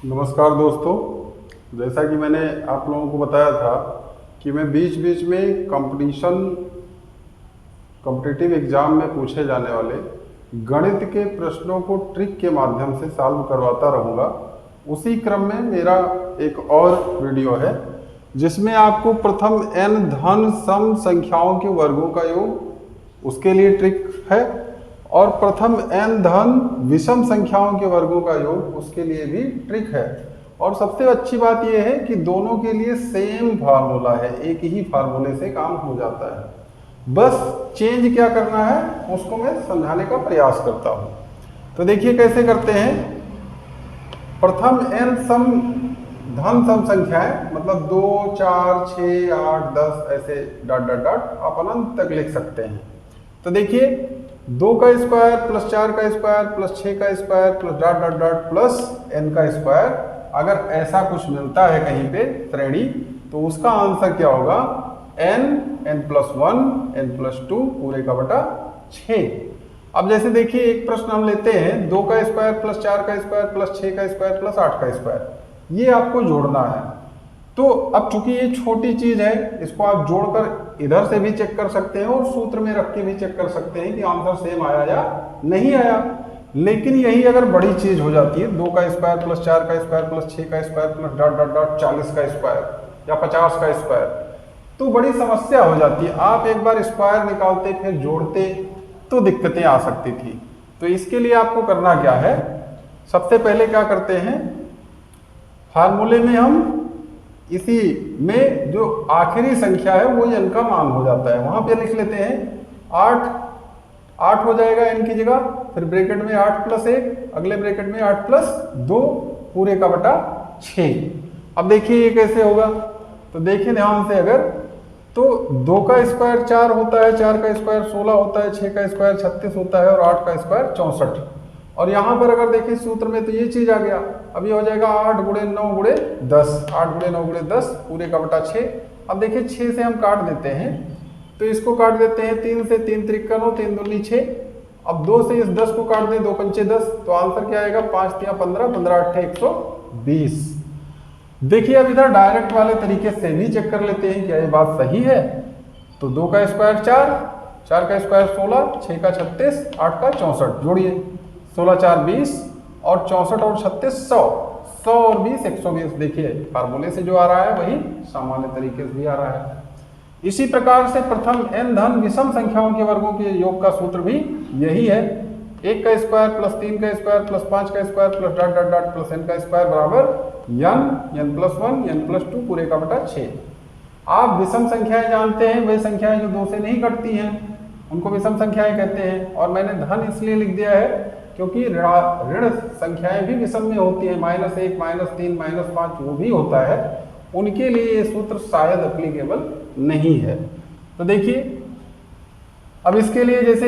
नमस्कार दोस्तों। जैसा कि मैंने आप लोगों को बताया था कि मैं बीच बीच में कॉम्पिटिटिव एग्जाम में पूछे जाने वाले गणित के प्रश्नों को ट्रिक के माध्यम से सॉल्व करवाता रहूँगा। उसी क्रम में मेरा एक और वीडियो है जिसमें आपको प्रथम n धन सम संख्याओं के वर्गों का योग, उसके लिए ट्रिक है, और प्रथम n धन विषम संख्याओं के वर्गों का योग, उसके लिए भी ट्रिक है। और सबसे अच्छी बात यह है कि दोनों के लिए सेम फार्मूला है, एक ही फार्मूले से काम हो जाता है। बस चेंज क्या करना है उसको मैं समझाने का प्रयास करता हूँ। तो देखिए कैसे करते हैं। प्रथम n धन सम संख्याएं, मतलब 2, 4, 6, 8, 10 ऐसे डॉट डॉट डॉट आप अनंत तक लिख सकते हैं। तो देखिए 2 का स्क्वायर प्लस 4 का स्क्वायर प्लस 6 का square plus dot dot dot plus n का स्क्वायर, अगर ऐसा कुछ मिलता है कहीं पे श्रेणी, तो उसका आंसर क्या होगा? n, n+1, n+2 पूरे का बटा 6। अब जैसे देखिए एक प्रश्न हम लेते हैं, 2 का स्क्वायर प्लस 4 का स्क्वायर प्लस 6 का स्क्वायर प्लस 8 का स्क्वायर, ये आपको जोड़ना है। तो अब चूंकि ये छोटी चीज है, इसको आप जोड़कर इधर से भी चेक कर सकते हैं और सूत्र में रख के भी चेक कर सकते हैं कि आंसर सेम आया या नहीं आया। लेकिन यही अगर बड़ी चीज हो जाती है, 2 का स्क्वायर प्लस 4 का स्क्वायर प्लस 6 का square plus dot dot dot 40 का स्क्वायर या 50 का स्क्वायर, तो बड़ी समस्या हो जाती है। आप एक बार स्क्वायर निकालते फिर जोड़ते तो दिक्कतें आ सकती थी। तो इसके लिए आपको करना क्या है, सबसे पहले क्या करते हैं, फार्मूले में हम इसी में जो आखिरी संख्या है वो n का मान हो जाता है, वहां पे लिख लेते हैं 8 हो जाएगा n की जगह, फिर ब्रैकेट में 8 + 1, अगले ब्रैकेट में 8 + 2 पूरे का बटा 6। अब देखिए ये कैसे होगा, तो देखिए ध्यान से, अगर तो 2 का स्क्वायर 4 होता है, 4 का स्क्वायर 16 होता है, 6 का स्क्वायर 36 होता है और 8 का स्क्वायर 64। और यहाँ पर अगर देखिए सूत्र में तो ये चीज आ गया। अब ये हो जाएगा 8 × 9 × 10, 8 × 9 × 10 पूरे का बटा 6। अब देखिए 6 से हम काट देते हैं, तो इसको काट देते हैं 3 से, 3 × 3 = 3 × 2 = 6। अब 2 से इस 10 को काट दें, 2 × 5 = 10, तो आंसर क्या आएगा? 5 × 3 = 15, 15 × 8 = 120। देखिए अब इधर डायरेक्ट वाले तरीके से भी चेक कर लेते हैं क्या ये बात सही है। तो 2 का स्क्वायर 4, 4 का स्क्वायर 16, 6 का 36, 8 का 64, जोड़िए 16 × 4 = 20 और 64 और 36 100, 100 और 20 120। देखिए फार्मूले से जो आ रहा है वही सामान्य तरीके से भी आ रहा है। इसी प्रकार से प्रथम n धन विषम संख्याओं के वर्गों के योग का सूत्र भी यही है। 1 का स्क्वायर प्लस 3 का स्क्वायर प्लस 5 का square plus dot dot dot plus n का स्क्वायर बराबर n+1 n+2 पूरे का बटा 6। आप विषम संख्याएं जानते हैं, वही संख्याएं जो 2 से नहीं कटती हैं उनको विषम संख्याएं कहते हैं। और मैंने धन इसलिए लिख दिया है क्योंकि ऋण संख्याएं भी विषम में होती है, -1, -3, -5 वो भी होता है, उनके लिए ये सूत्र शायद एप्लीकेबल नहीं है। तो देखिए अब इसके लिए जैसे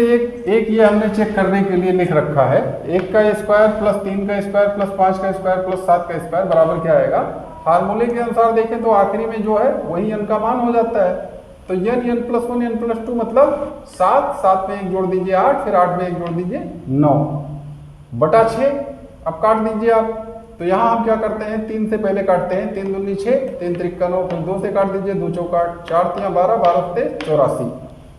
एक ये हमने चेक करने के लिए लिख रखा है, 1 का स्क्वायर प्लस 3 का स्क्वायर प्लस 5 का स्क्वायर प्लस 7 का स्क्वायर बराबर क्या आएगा? फार्मूले के अनुसार देखें तो आखिरी में जो है वही n का मान हो जाता है। तो n, n+1 n+2 मतलब 7, 7 में 1 जोड़ दीजिए 8, फिर 8 में 1 जोड़ दीजिए 9 बटा 6। अब काट दीजिए आप, तो यहाँ हम क्या करते हैं, 3 से पहले काटते हैं, 3 दूनी 6, 3 त्रिका 9, फिर 2 से काट दीजिए, 2 चौका 8, 4 तियां 12, 12 से 84।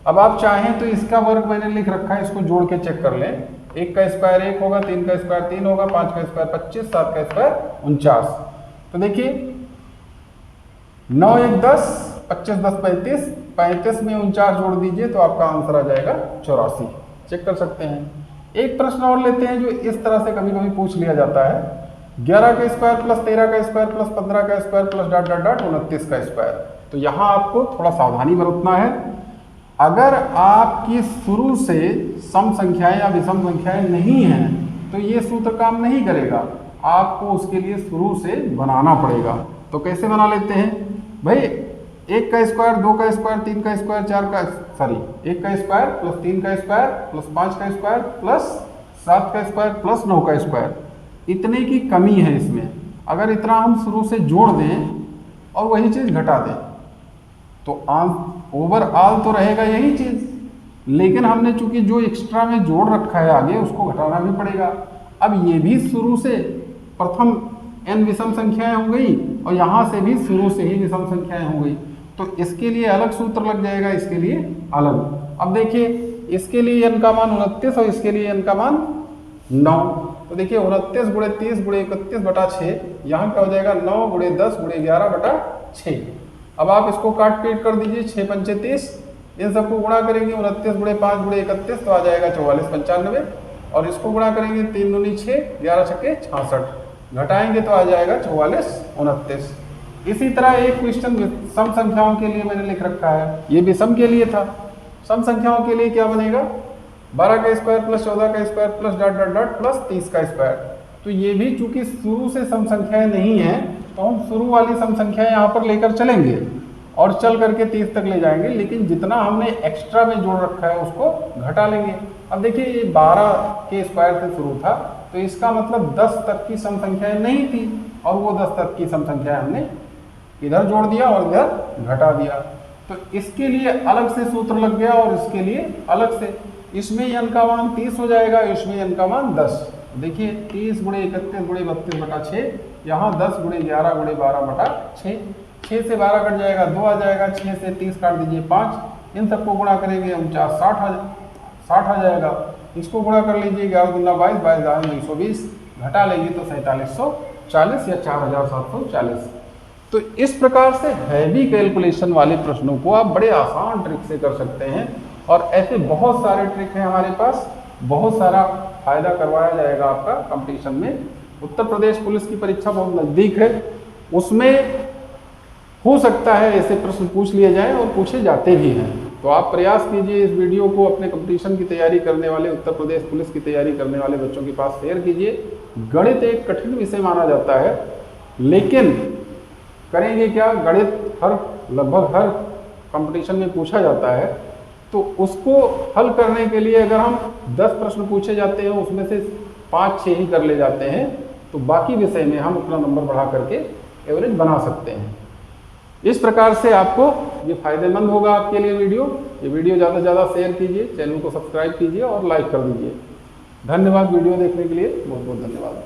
अब आप चाहें तो इसका वर्ग मैंने लिख रखा है, इसको जोड़ के चेक कर लें। 1 का स्क्वायर 1 होगा, 3 का स्क्वायर 3 होगा, 5 का स्क्वायर 25, 7 का स्क्वायर 49। तो देखिए 9 1 10, 25 10 35, 35 में 49 जोड़ दीजिए तो आपका आंसर आ जाएगा 84। चेक कर सकते हैं। एक प्रश्न और लेते हैं जो इस तरह से कभी कभी पूछ लिया जाता है, 11 का स्क्वायर प्लस 13 का स्क्वायर प्लस 15 का square plus dot dot dot 29 का स्क्वायर। तो यहाँ आपको थोड़ा सावधानी बरतना है। अगर आपकी शुरू से सम संख्याएं या विषम संख्याएं नहीं हैं तो ये सूत्र काम नहीं करेगा, आपको उसके लिए शुरू से बनाना पड़ेगा। तो कैसे बना लेते हैं भाई, 1 का स्क्वायर 2 का स्क्वायर 3 का स्क्वायर 1 का स्क्वायर प्लस 3 का स्क्वायर प्लस 5 का स्क्वायर प्लस 7 का स्क्वायर प्लस 9 का स्क्वायर, इतने की कमी है इसमें। अगर इतना हम शुरू से जोड़ दें और वही चीज घटा दें तो ओवरऑल तो रहेगा यही चीज, लेकिन हमने चूंकि जो एक्स्ट्रा में जोड़ रखा है आगे उसको घटाना भी पड़ेगा। अब ये भी शुरू से प्रथम n विषम संख्याएं हो गई और यहाँ से भी शुरू से ही विषम संख्याएं हो गई। तो इसके लिए अलग सूत्र लग जाएगा, इसके लिए अलग। अब देखिए इसके लिए n का मान 29 और इसके लिए n का मान 9। तो देखिए 29 गुणे 30 गुणे 31 बटा 6, यहाँ क्या हो जाएगा 9 गुणे 10 गुणे 11 बटा 6। अब आप इसको काट पीट कर दीजिए, 6 पंचे 30, इन सबको गुणा करेंगे 29 गुणे 5 गुणे 31 तो आ जाएगा 44 95, और इसको गुणा करेंगे 3 दूनी 6 11 छक्के 66, घटाएंगे तो आ जाएगा 44 29। इसी तरह एक क्वेश्चन सम संख्याओं के लिए मैंने लिख रखा है, ये भी सम के लिए था। सम संख्याओं के लिए क्या बनेगा 12 का स्क्वायर प्लस 14 का square plus dot dot dot plus 30 का स्क्वायर। तो ये भी चूंकि शुरू से सम संख्याएं नहीं है तो हम शुरू वाली सम संख्याएं यहाँ पर लेकर चलेंगे और चल करके 30 तक ले जाएंगे, लेकिन जितना हमने एक्स्ट्रा में जोड़ रखा है उसको घटा लेंगे। अब देखिए ये 12 के स्क्वायर से शुरू था तो इसका मतलब 10 तक की सम संख्याएं नहीं थी, और वो 10 तक की सम संख्याएं हमने इधर जोड़ दिया और इधर घटा दिया। तो इसके लिए अलग से सूत्र लग गया और इसके लिए अलग से। इसमें n का मान 30 हो जाएगा, इसमें n का मान 10। देखिए 30 गुणे 31 गुणे 32 बटा 6, यहाँ 10 गुणे 11 गुणे 12 बटा 6, 6 से 12 कट जाएगा 2 आ जाएगा, 6 से 30 काट दीजिए 5, इन सबको गुणा करेंगे 49 60 आ जाएगा। इसको गुणा कर लीजिए 11 दूना 22 22 220, घटा लेंगे तो 4740 या 4740। तो इस प्रकार से हैवी कैलकुलेशन वाले प्रश्नों को आप बड़े आसान ट्रिक से कर सकते हैं, और ऐसे बहुत सारे ट्रिक हैं हमारे पास, बहुत सारा फायदा करवाया जाएगा आपका कंपटीशन में। उत्तर प्रदेश पुलिस की परीक्षा बहुत नज़दीक है, उसमें हो सकता है ऐसे प्रश्न पूछ लिए जाएं और पूछे जाते भी हैं। तो आप प्रयास कीजिए इस वीडियो को अपने कंपटीशन की तैयारी करने वाले, उत्तर प्रदेश पुलिस की तैयारी करने वाले बच्चों के पास शेयर कीजिए। गणित एक कठिन विषय माना जाता है, लेकिन करेंगे क्या, गणित लगभग हर कंपटीशन में पूछा जाता है, तो उसको हल करने के लिए अगर हम 10 प्रश्न पूछे जाते हैं उसमें से 5-6 ही कर ले जाते हैं, तो बाकी विषय में हम अपना नंबर बढ़ा करके एवरेज बना सकते हैं। इस प्रकार से आपको ये फायदेमंद होगा आपके लिए वीडियो। ये वीडियो ज़्यादा से ज़्यादा शेयर कीजिए, चैनल को सब्सक्राइब कीजिए और लाइक कर दीजिए। धन्यवाद वीडियो देखने के लिए, बहुत बहुत धन्यवाद।